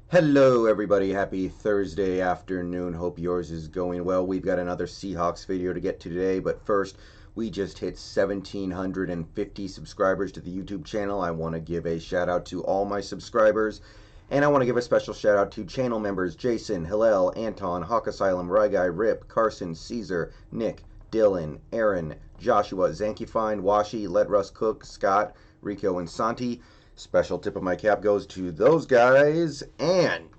Hello, everybody. Happy Thursday afternoon. Hope yours is going well. We've got another Seahawks video to get to today, but first, we just hit 1,750 subscribers to the YouTube channel. I want to give a shout out to all my subscribers, and I want to give a special shout out to channel members Jason, Hillel, Anton, HaWKxXAsYLuM, Ryguy, Rip, Carson, Caesar, Nick, Dylan, Aaron, Joshua, zaknyfein, Washi, Let Russ Cook, Scott, Rico, and Santee. Special tip of my cap goes to those guys. And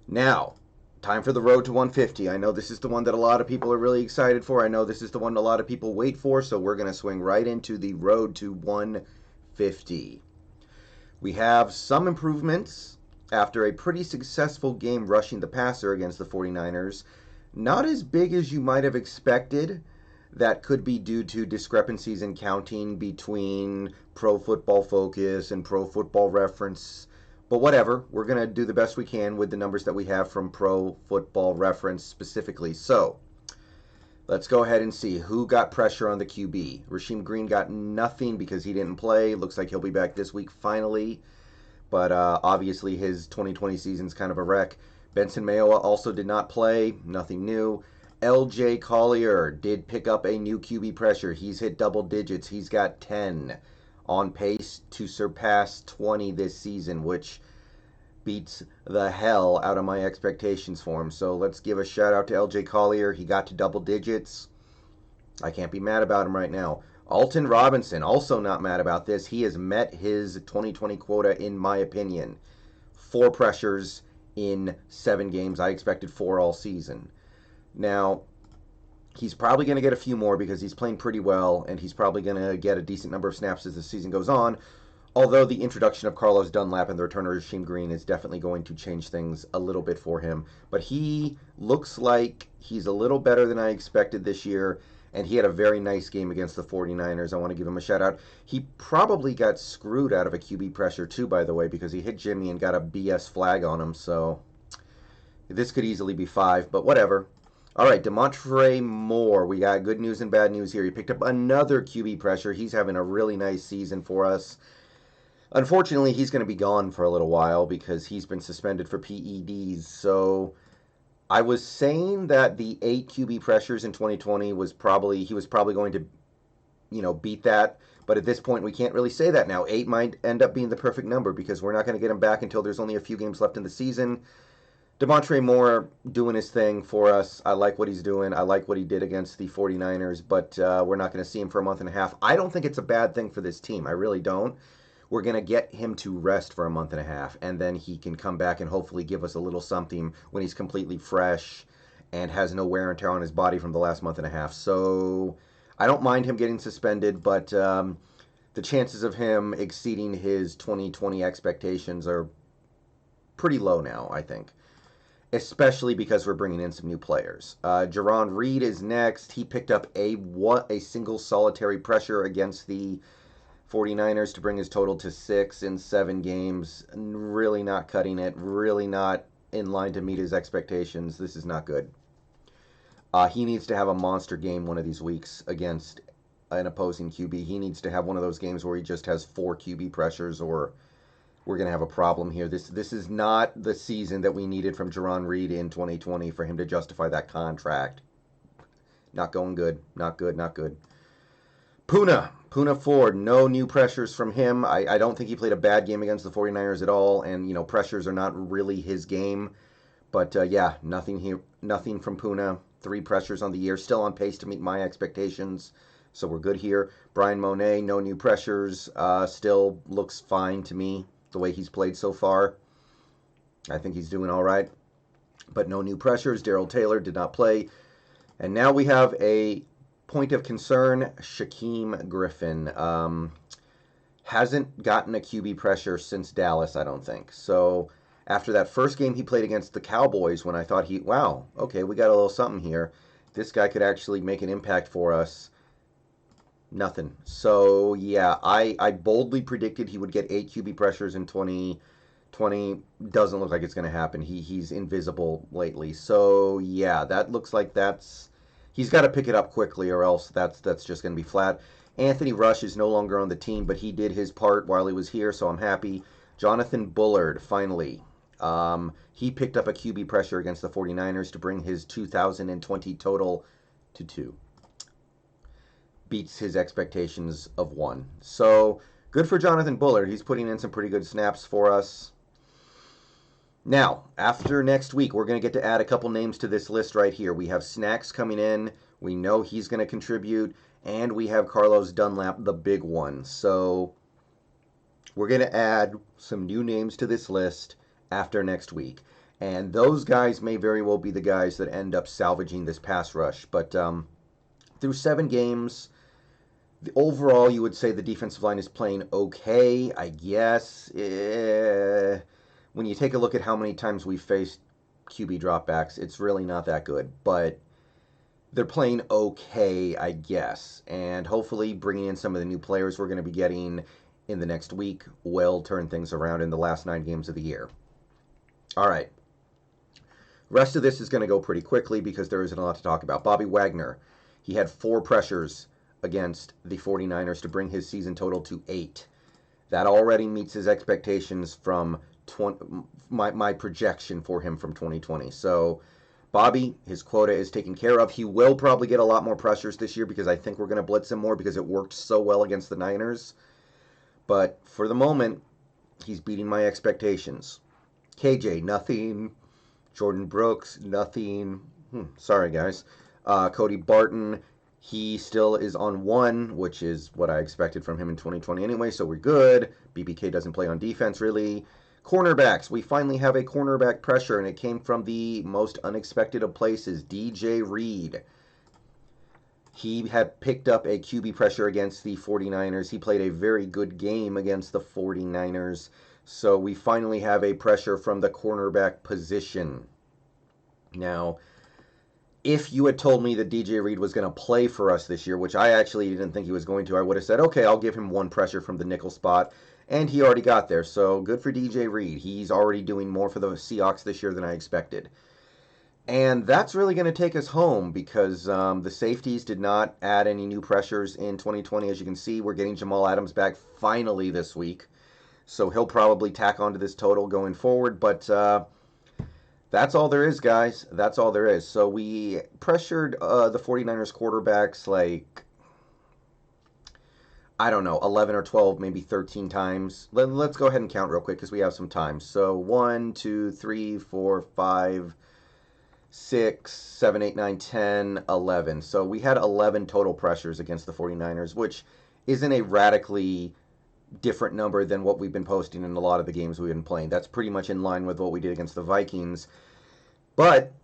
now, time for the road to 150. I know this is the one that a lot of people are really excited for. I know this is the one a lot of people wait for, so we're going to swing right into the road to 150. We have some improvements after a pretty successful game rushing the passer against the 49ers. Not as big as you might have expected. That could be due to discrepancies in counting between Pro Football Focus and Pro Football Reference. But whatever, we're going to do the best we can with the numbers that we have from Pro Football Reference specifically. So, let's go ahead and see who got pressure on the QB. Rasheem Green got nothing because he didn't play. Looks like he'll be back this week finally. But obviously his 2020 season's kind of a wreck. Benson Mayowa also did not play. Nothing new. LJ Collier did pick up a new QB pressure. He's hit double digits. He's got 10, on pace to surpass 20 this season, which beats the hell out of my expectations for him. So let's give a shout out to LJ Collier. He got to double digits. I can't be mad about him right now. Alton Robinson, also not mad about this. He has met his 2020 quota, in my opinion. 4 pressures in 7 games. I expected 4 all season. Now, he's probably going to get a few more because he's playing pretty well, and he's probably going to get a decent number of snaps as the season goes on. Although the introduction of Carlos Dunlap and the return of Rasheem Green is definitely going to change things a little bit for him. But he looks like he's a little better than I expected this year, and he had a very nice game against the 49ers. I want to give him a shout out. He probably got screwed out of a QB pressure too, by the way, because he hit Jimmy and got a BS flag on him. So this could easily be 5, but whatever. All right, Demontre Moore. We got good news and bad news here. He picked up another QB pressure. He's having a really nice season for us. Unfortunately, he's going to be gone for a little while because he's been suspended for PEDs. So I was saying that the 8 QB pressures in 2020 he was probably going to, beat that. But at this point, we can't really say that now. 8 might end up being the perfect number because we're not going to get him back until there's only a few games left in the season. Demontre Moore doing his thing for us. I like what he's doing. I like what he did against the 49ers, but we're not going to see him for a month and a half. I don't think it's a bad thing for this team. I really don't. We're going to get him to rest for a month and a half, and then he can come back and hopefully give us a little something when he's completely fresh and has no wear and tear on his body from the last month and a half. So I don't mind him getting suspended, but the chances of him exceeding his 2020 expectations are pretty low now, I think. Especially because we're bringing in some new players. Jarran Reed is next. He picked up a single solitary pressure against the 49ers to bring his total to 6 in 7 games. Really not cutting it. Really not in line to meet his expectations. This is not good. He needs to have a monster game one of these weeks against an opposing QB. He needs to have one of those games where he just has 4 QB pressures, or we're going to have a problem here. This is not the season that we needed from Jarran Reed in 2020 for him to justify that contract. Not going good. Not good, not good. Poona Ford, no new pressures from him. I don't think he played a bad game against the 49ers at all, and, pressures are not really his game. But, yeah, nothing from Poona. 3 pressures on the year, still on pace to meet my expectations. So we're good here. Brian Monet, no new pressures. Still looks fine to me. The way he's played so far, I think he's doing all right, but no new pressures. Darrell Taylor did not play, and now we have a point of concern. Shaquem Griffin hasn't gotten a QB pressure since Dallas, I don't think. So after that first game he played against the Cowboys, when I thought wow, okay, we got a little something here. This guy could actually make an impact for us. Nothing. So, yeah, I boldly predicted he would get 8 QB pressures in 2020. Doesn't look like it's going to happen. He's invisible lately. So, yeah, that looks like he's got to pick it up quickly, or else that's just going to be flat. Anthony Rush is no longer on the team, but he did his part while he was here, so I'm happy. Jonathan Bullard, finally. He picked up a QB pressure against the 49ers to bring his 2020 total to 2. Beats his expectations of 1. So, good for Jonathan Bullard. He's putting in some pretty good snaps for us. Now, after next week, we're going to get to add a couple names to this list right here. We have Snacks coming in. We know he's going to contribute. And we have Carlos Dunlap, the big one. So, we're going to add some new names to this list after next week. And those guys may very well be the guys that end up salvaging this pass rush. But through 7 games, overall, you would say the defensive line is playing okay, I guess. When you take a look at how many times we faced QB dropbacks, it's really not that good. But they're playing okay, I guess. And hopefully bringing in some of the new players we're going to be getting in the next week will turn things around in the last 9 games of the year. All right. Rest of this is going to go pretty quickly because there isn't a lot to talk about. Bobby Wagner, he had 4 pressures against the 49ers to bring his season total to 8. That already meets his expectations from my projection for him from 2020. So, Bobby, his quota is taken care of. He will probably get a lot more pressures this year because I think we're going to blitz him more because it worked so well against the Niners. But for the moment, he's beating my expectations. KJ, nothing. Jordan Brooks, nothing. Sorry, guys. Cody Barton, he still is on 1, which is what I expected from him in 2020 anyway, so we're good. BBK doesn't play on defense, really. Cornerbacks, we finally have a cornerback pressure, and it came from the most unexpected of places, DJ Reed. He had picked up a QB pressure against the 49ers. He played a very good game against the 49ers. So we finally have a pressure from the cornerback position. Now, if you had told me that DJ Reed was going to play for us this year, which I actually didn't think he was going to, I would have said, okay, I'll give him 1 pressure from the nickel spot. And he already got there. So good for DJ Reed. He's already doing more for the Seahawks this year than I expected. And that's really going to take us home because the safeties did not add any new pressures in 2020. As you can see, we're getting Jamal Adams back finally this week. So he'll probably tack onto this total going forward. But that's all there is, guys. That's all there is. So we pressured the 49ers quarterbacks like, I don't know, 11 or 12, maybe 13 times. Let's go ahead and count real quick because we have some time. So 1, 2, 3, 4, 5... 6, 7, 8, 9, 10, 11. So we had 11 total pressures against the 49ers, which isn't a radically different number than what we've been posting in a lot of the games we've been playing. That's pretty much in line with what we did against the Vikings. But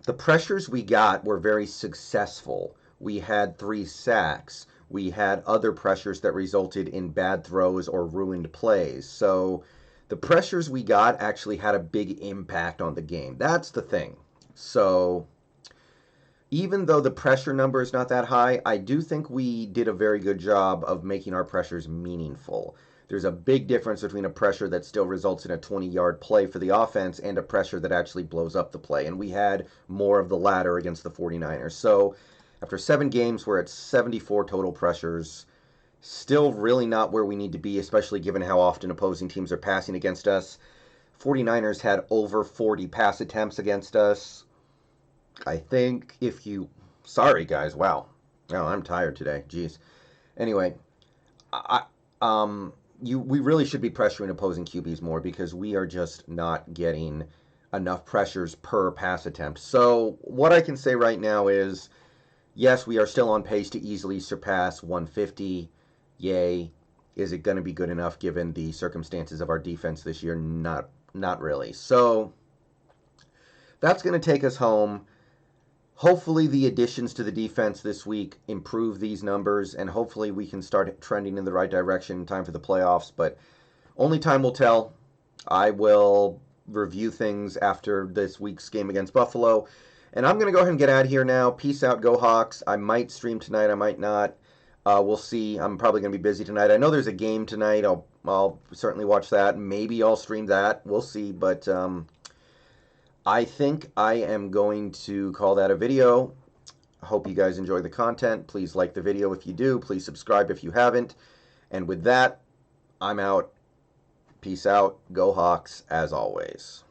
the pressures we got were very successful. We had 3 sacks. We had other pressures that resulted in bad throws or ruined plays. So the pressures we got actually had a big impact on the game. That's the thing. So, even though the pressure number is not that high, I do think we did a very good job of making our pressures meaningful. There's a big difference between a pressure that still results in a 20-yard play for the offense and a pressure that actually blows up the play. And we had more of the latter against the 49ers. So, after 7 games, we're at 74 total pressures. Still really not where we need to be, especially given how often opposing teams are passing against us. 49ers had over 40 pass attempts against us. I think if you... Sorry, guys. Wow. Oh, I'm tired today. Jeez. Anyway, we really should be pressuring opposing QBs more because we are just not getting enough pressures per pass attempt. So what I can say right now is, yes, we are still on pace to easily surpass 150. Yay. Is it going to be good enough given the circumstances of our defense this year? Not really. So that's going to take us home. Hopefully the additions to the defense this week improve these numbers, and hopefully we can start trending in the right direction in time for the playoffs, but only time will tell. I will review things after this week's game against Buffalo, and I'm going to go ahead and get out of here now. Peace out, go Hawks. I might stream tonight, I might not. We'll see. I'm probably going to be busy tonight. I know there's a game tonight. I'll certainly watch that. Maybe I'll stream that. We'll see. But I think I am going to call that a video. Hope you guys enjoy the content. Please like the video if you do. Please subscribe if you haven't. And with that, I'm out. Peace out. Go Hawks, as always.